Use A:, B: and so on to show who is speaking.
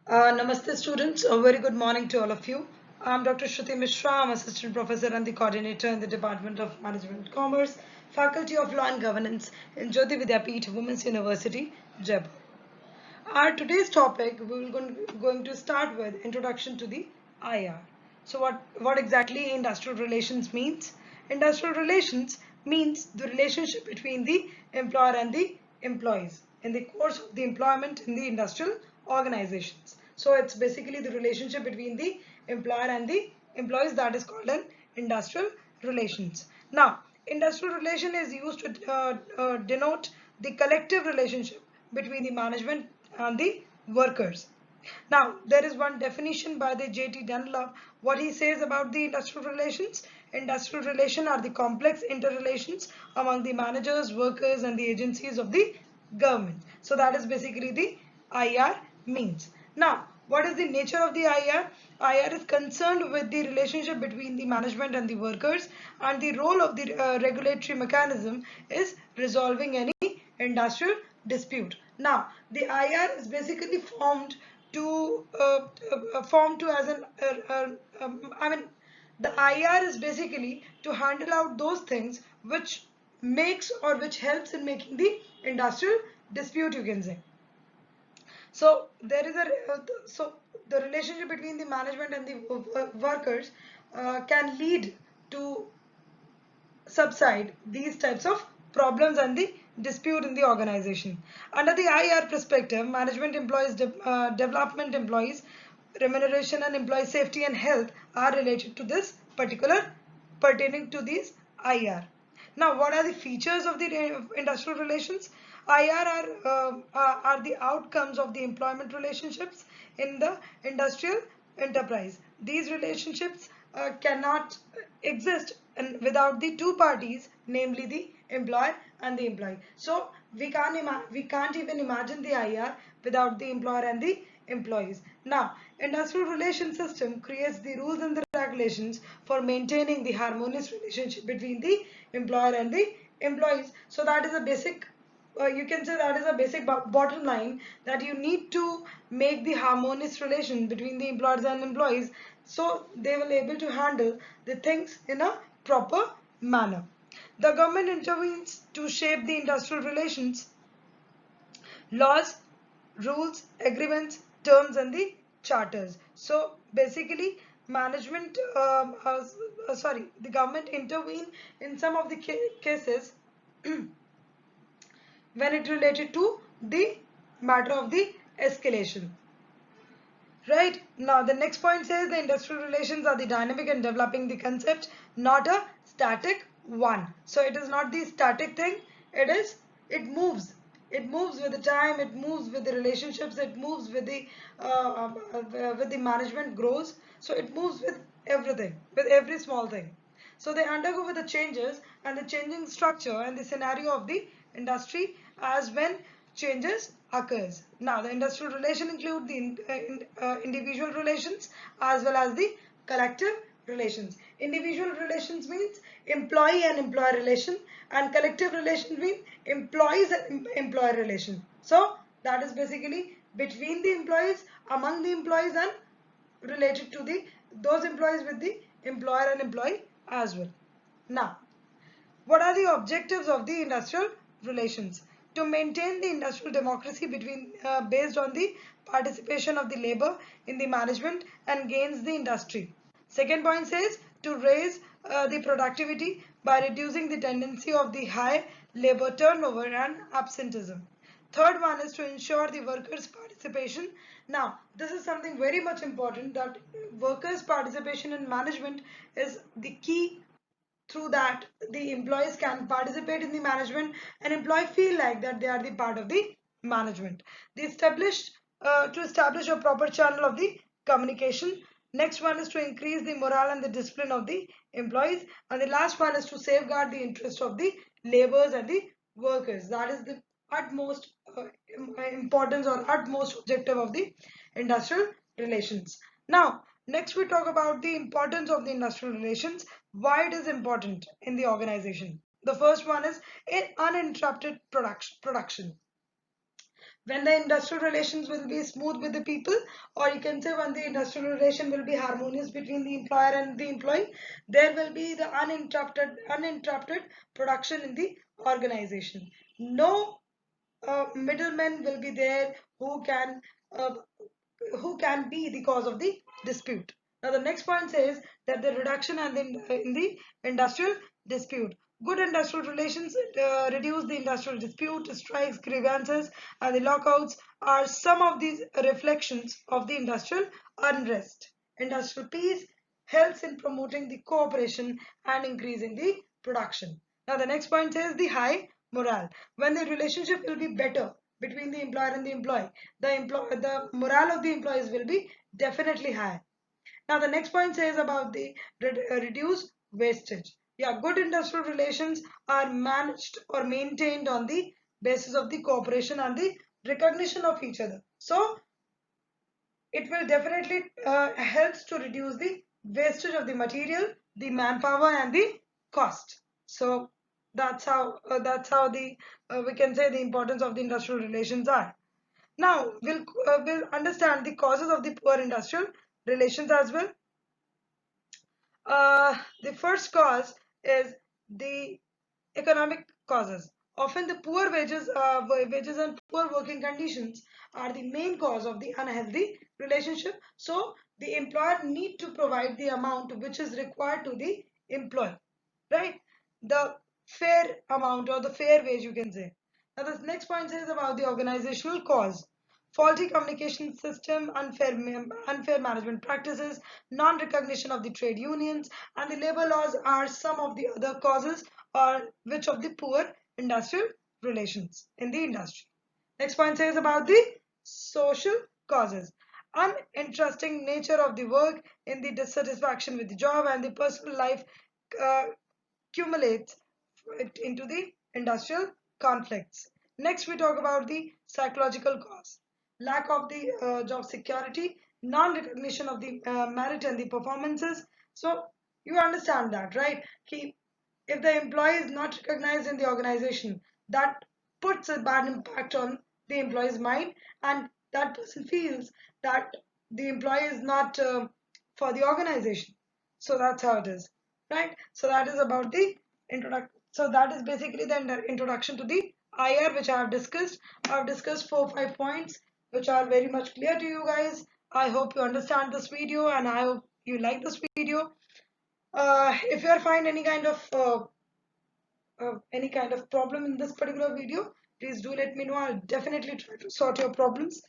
A: Namaste students, a very good morning to all of you. I'm Dr. Shruti Mishra, I'm Assistant Professor and the Coordinator in the Department of Management and Commerce, Faculty of Law and Governance in Jyoti Vidyapeeth Women's University, Jaipur. Our today's topic, we will going to start with introduction to the IR. So what exactly industrial relations means? Industrial relations means the relationship between the employer and the employees in the course of the employment in the industrial organizations. So it's basically the relationship between the employer and the employees that is called an industrial relations. Now, industrial relation is used to denote the collective relationship between the management and the workers. Now, there is one definition by the J.T. Dunlop. What he says about the industrial relations? Industrial relations are the complex interrelations among the managers, workers, and the agencies of the government. So that is basically the IR means. Now, what is the nature of the IR? IR is concerned with the relationship between the management and the workers, and the role of the regulatory mechanism is resolving any industrial dispute. Now, the IR is basically formed to as an I mean, the IR is basically to handle out those things which makes or which helps in making the industrial dispute, you can say. So there is so the relationship between the management and the workers can lead to subside these types of problems and the dispute in the organization. Under the IR perspective, management employees, development employees, remuneration and employee safety and health are related to this particular pertaining to these IR. Now, what are the features of the industrial relations? IR are the outcomes of the employment relationships in the industrial enterprise. These relationships cannot exist without the two parties, namely the employer and the employee. So we can't even imagine the IR without the employer and the employees. Now, industrial relation system creates the rules and the regulations for maintaining the harmonious relationship between the employer and the employees. So that is a basic you can say that is a basic bottom line, that you need to make the harmonious relation between the employers and employees, so they will able to handle the things in a proper manner. The government intervenes to shape the industrial relations, laws, rules, agreements, terms, and the charters. So basically, the government intervene in some of the cases when it related to the matter of the escalation. Right, now the next point says the industrial relations are the dynamic and developing the concept, not a static one. So it is not the static thing, it moves. It moves with the time, it moves with the relationships, it moves with the management grows. So it moves with everything, with every small thing. So they undergo with the changes and the changing structure and the scenario of the industry as when changes occurs. Now the industrial relation include the individual relations as well as the collective relations. Individual relations means employee and employer relation, and collective relations means employees and employer relation. So that is basically between the employees, among the employees, and related to the those employees with the employer and employee as well. Now, what are the objectives of the industrial relations? To maintain the industrial democracy based on the participation of the labor in the management and gains the industry. Second point says to raise the productivity by reducing the tendency of the high labor turnover and absenteeism. Third one is to ensure the workers' participation. Now, this is something very much important, that workers' participation in management is the key. Through that, the employees can participate in the management and employee feel like that they are the part of the management. They established to establish a proper channel of the communication. Next one is to increase the morale and the discipline of the employees, and the last one is to safeguard the interest of the laborers and the workers. That is the utmost importance or utmost objective of the industrial relations. Now, next we talk about the importance of the industrial relations, why it is important in the organization. The first one is in uninterrupted production. when the industrial relations will be smooth with the people, or you can say when the industrial relation will be harmonious between the employer and the employee, there will be the uninterrupted production in the organization. No middlemen will be there uh, who can be the cause of the dispute. Now the next point says that the reduction and in the industrial dispute. Good industrial relations reduce the industrial dispute, strikes, grievances, and the lockouts are some of these reflections of the industrial unrest. Industrial peace helps in promoting the cooperation and increasing the production. Now the next point says the high morale. When the relationship will be better between the employer and the employee, the morale of the employees will be definitely high. Now the next point says about the reduced wastage. Yeah, good industrial relations are managed or maintained on the basis of the cooperation and the recognition of each other. So it will definitely helps to reduce the wastage of the material, the manpower, and the cost. So that's how the we can say the importance of the industrial relations are. Now we'll understand the causes of the poor industrial relations as well. The first cause is the economic causes. Often the poor wages and poor working conditions are the main cause of the unhealthy relationship. So the employer need to provide the amount which is required to the employee, right? The fair amount or the fair wage, you can say. Now the next point says about the organizational cause. Faulty communication system, unfair management practices, non-recognition of the trade unions, and the labor laws are some of the other causes or which of the poor industrial relations in the industry. Next point says about the social causes. Uninteresting nature of the work in the dissatisfaction with the job and the personal life uh, accumulates into the industrial conflicts. Next, we talk about the psychological cause. Lack of the job security, non-recognition of the merit and the performances. So you understand that, right? If the employee is not recognized in the organization, that puts a bad impact on the employee's mind, and that person feels that the employee is not for the organization. So that's how it is, right? So that is about the introduction. So that is basically the introduction to the IR which I have discussed. I have discussed 4 5 points which are very much clear to you guys. I hope you understand this video and I hope you like this video. If you are find any kind of problem in this particular video, please do let me know. I'll definitely try to sort your problems.